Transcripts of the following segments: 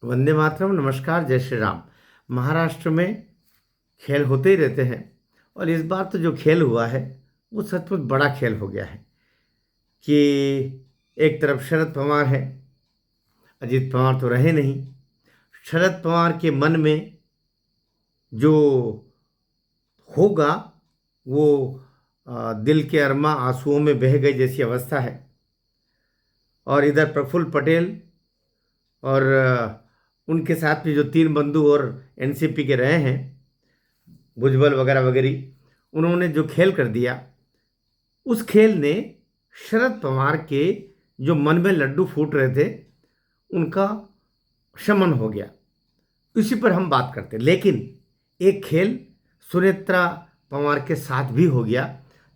वंदे मातरम। नमस्कार, जय श्री राम। महाराष्ट्र में खेल होते ही रहते हैं और इस बार तो जो खेल हुआ है वो सचमुच बड़ा खेल हो गया है कि एक तरफ शरद पवार है। अजीत पवार तो रहे नहीं। शरद पवार के मन में जो होगा वो दिल के अरमा आंसुओं में बह गई जैसी अवस्था है। और इधर प्रफुल्ल पटेल और उनके साथ में जो तीन बंधु और एनसीपी के रहे हैं, भुजबल वगैरह वगैरह, उन्होंने जो खेल कर दिया, उस खेल ने शरद पवार के जो मन में लड्डू फूट रहे थे उनका शमन हो गया। इसी पर हम बात करते हैं। लेकिन एक खेल सुनेत्रा पवार के साथ भी हो गया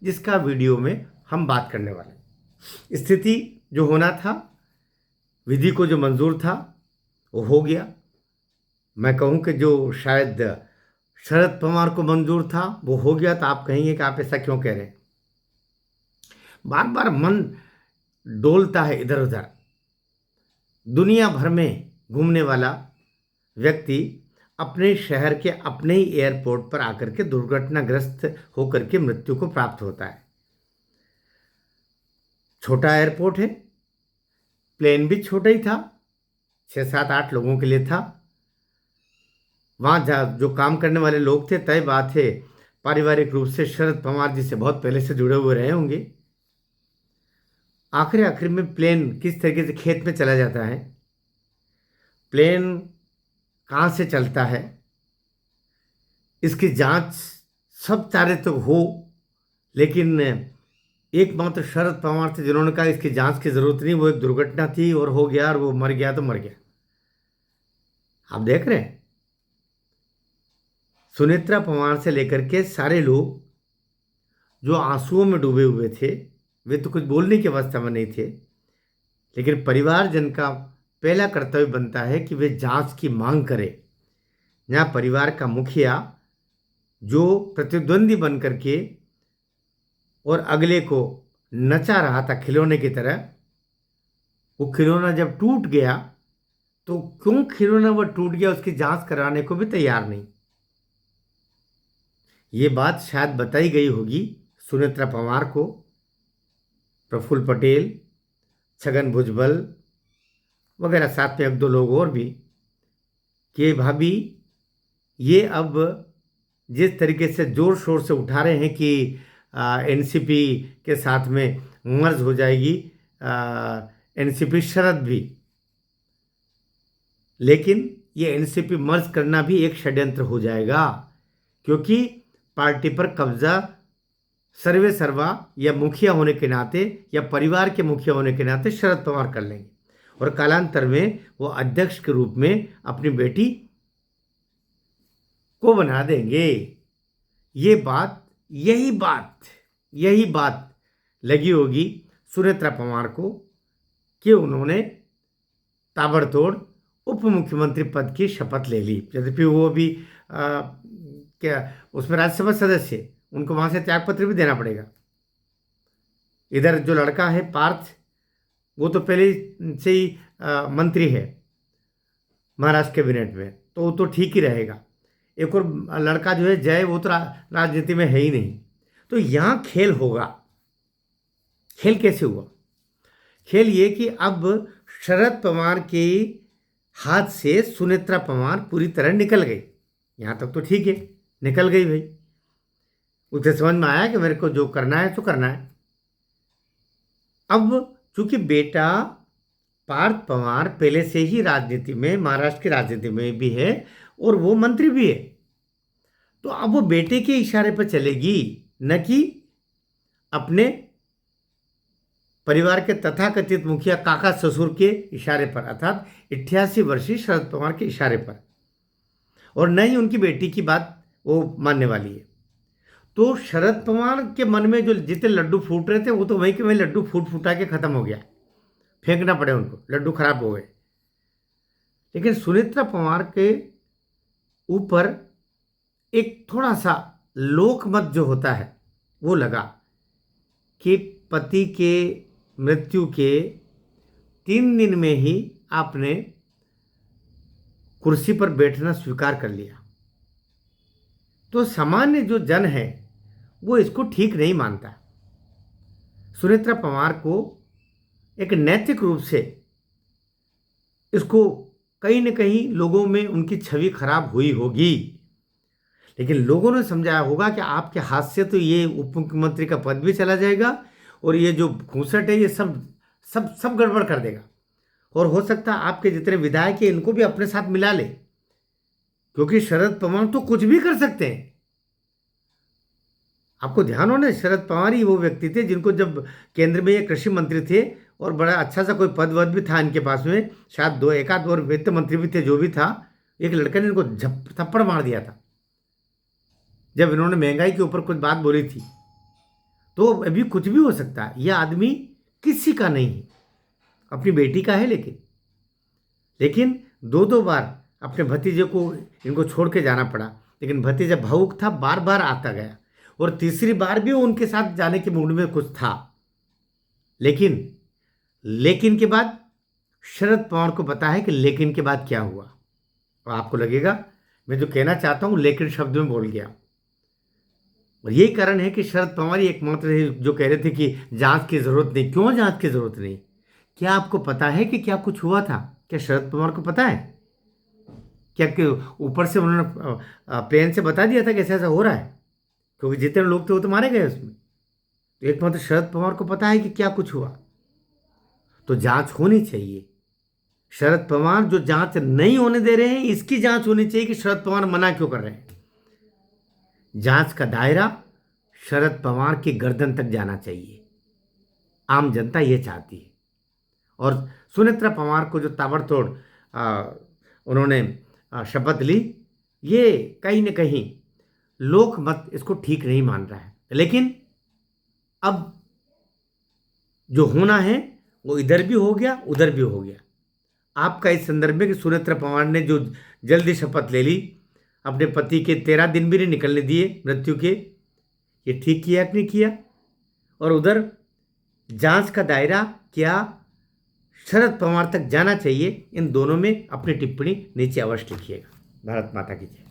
जिसका वीडियो में हम बात करने वाले हैं। स्थिति जो होना था, विधि को जो मंजूर था वो हो गया। मैं कहूँ कि जो शायद शरद पवार को मंजूर था वो हो गया। तो आप कहेंगे कि आप ऐसा क्यों कह रहे हैं? बार बार मन डोलता है इधर उधर। दुनिया भर में घूमने वाला व्यक्ति अपने शहर के अपने ही एयरपोर्ट पर आकर के दुर्घटनाग्रस्त होकर के मृत्यु को प्राप्त होता है। छोटा एयरपोर्ट है, प्लेन भी छोटा ही था, 6 7 8 लोगों के लिए था। वहाँ जो काम करने वाले लोग थे, तय बात है पारिवारिक रूप से शरद पवार जी से बहुत पहले से जुड़े हुए रहे होंगे। आखिर में प्लेन किस तरीके से खेत में चला जाता है, प्लेन कहाँ से चलता है, इसकी जांच सब चाहे तो हो, लेकिन एकमात्र शरद पवार थे जिन्होंने कहा इसकी जांच की जरूरत नहीं, वो एक दुर्घटना थी और हो गया और वो मर गया तो मर गया। आप देख रहे हैं सुनेत्रा पवार से लेकर के सारे लोग जो आंसुओं में डूबे हुए थे, वे तो कुछ बोलने की अवस्था में नहीं थे। लेकिन परिवारजन का पहला कर्तव्य बनता है कि वे जांच की मांग करें। यहाँ परिवार का मुखिया जो प्रतिद्वंदी बन करके और अगले को नचा रहा था खिलौने की तरह, वो खिलौना जब टूट गया तो क्यों खिलौना वह टूट गया उसकी जांच कराने को भी तैयार नहीं। ये बात शायद बताई गई होगी सुनेत्रा पवार को, प्रफुल्ल पटेल, छगन भुजबल वगैरह, साथ में एक दो लोग और भी, कि भाभी ये अब जिस तरीके से जोर शोर से उठा रहे हैं कि एनसीपी के साथ में मर्ज हो जाएगी एनसीपी शरद भी, लेकिन ये एनसीपी मर्ज करना भी एक षड्यंत्र हो जाएगा, क्योंकि पार्टी पर कब्जा सर्वे सर्वा या मुखिया होने के नाते या परिवार के मुखिया होने के नाते शरद पवार कर लेंगे और कालांतर में वो अध्यक्ष के रूप में अपनी बेटी को बना देंगे। ये बात यही बात लगी होगी सुनेत्रा पवार को कि उन्होंने ताबड़तोड़ उप मुख्यमंत्री पद की शपथ ले ली। यद्यपि वो भी क्या उसमें राज्यसभा सदस्य, उनको वहाँ से त्यागपत्र भी देना पड़ेगा। इधर जो लड़का है पार्थ, वो तो पहले से ही मंत्री है महाराष्ट्र कैबिनेट में, तो वो तो ठीक ही रहेगा। एक और लड़का जो है जय, वो तो राजनीति में है ही नहीं। तो यहाँ खेल होगा। खेल कैसे हुआ? खेल ये कि अब शरद पवार के हाथ से सुनेत्रा पवार पूरी तरह निकल गई। यहाँ तक तो ठीक है, निकल गई भाई। उसे समझ में आया कि मेरे को जो करना है तो करना है। अब चूंकि बेटा पार्थ पवार पहले से ही राजनीति में, महाराष्ट्र की राजनीति में भी है और वो मंत्री भी है, तो अब वो बेटे के इशारे पर चलेगी, न कि अपने परिवार के तथाकथित मुखिया काका ससुर के इशारे पर, अर्थात 88 वर्षीय शरद पवार के इशारे पर, और न ही उनकी बेटी की बात वो मानने वाली है। तो शरद पवार के मन में जो जितने लड्डू फूट रहे थे वो तो वहीं के वहीं लड्डू फूटा के खत्म हो गया, फेंकना पड़े उनको, लड्डू खराब हो गए। लेकिन सुनेत्रा पवार के ऊपर एक थोड़ा सा लोकमत जो होता है वो लगा कि पति के मृत्यु के 3 दिन में ही आपने कुर्सी पर बैठना स्वीकार कर लिया। तो सामान्य जो जन है वो इसको ठीक नहीं मानता। सुनेत्रा पवार को एक नैतिक रूप से इसको कहीं न कहीं लोगों में उनकी छवि खराब हुई होगी, लेकिन लोगों ने समझाया होगा कि आपके हाथ से तो ये उप मुख्यमंत्री का पद भी चला जाएगा और ये जो घूंसट है ये सब सब सब गड़बड़ कर देगा, और हो सकता है आपके जितने विधायक हैं इनको भी अपने साथ मिला ले, क्योंकि शरद पवार तो कुछ भी कर सकते हैं। आपको ध्यान हो ना, शरद पवार ही वो व्यक्ति थे जिनको जब केंद्र में ये कृषि मंत्री थे और बड़ा अच्छा सा कोई पद वद भी था इनके पास में, शायद दो एक आध और वित्त मंत्री भी थे, जो भी था, एक लड़के ने इनको थप्पड़ मार दिया था जब इन्होंने महंगाई के ऊपर कुछ बात बोली थी। तो अभी कुछ भी हो सकता है। यह आदमी किसी का नहीं है, अपनी बेटी का है, लेकिन दो दो बार अपने भतीजे को इनको छोड़ के जाना पड़ा, लेकिन भतीजा भावुक था, बार बार आता गया, और तीसरी बार भी वो उनके साथ जाने के मूड में कुछ था। लेकिन के बाद शरद पवार को पता है कि लेकिन के बाद क्या हुआ, और आपको लगेगा मैं जो कहना चाहता हूं लेकिन शब्द में बोल गया। और यही कारण है कि शरद पवार ही एकमात्र है जो कह रहे थे कि जांच की जरूरत नहीं। क्यों जांच की जरूरत नहीं? क्या आपको पता है कि क्या कुछ हुआ था? क्या शरद पवार को पता है? क्या ऊपर से उन्होंने प्लेन से बता दिया था कि ऐसा ऐसा हो रहा है? क्योंकि जितने लोग थे वो तो मारे गए उसमें। तो एकमात्र शरद पवार को पता है कि क्या कुछ हुआ। तो जांच होनी चाहिए। शरद पवार जो जांच नहीं होने दे रहे हैं, इसकी जांच होनी चाहिए कि शरद पवार मना क्यों कर रहे हैं। जांच का दायरा शरद पवार की गर्दन तक जाना चाहिए। आम जनता ये चाहती है। और सुनेत्रा पवार को जो ताबड़तोड़ उन्होंने शपथ ली, ये कहीं न कहीं लोक मत इसको ठीक नहीं मान रहा है। लेकिन अब जो होना है वो इधर भी हो गया, उधर भी हो गया। आपका इस संदर्भ में कि सुनेत्रा पवार ने जो जल्दी शपथ ले ली, अपने पति के 13 दिन भी नहीं निकलने दिए मृत्यु के, ये ठीक किया कि नहीं किया? और उधर जांच का दायरा क्या शरद पवार तक जाना चाहिए? इन दोनों में अपनी टिप्पणी नीचे अवश्य लिखिएगा। भारत माता की जय।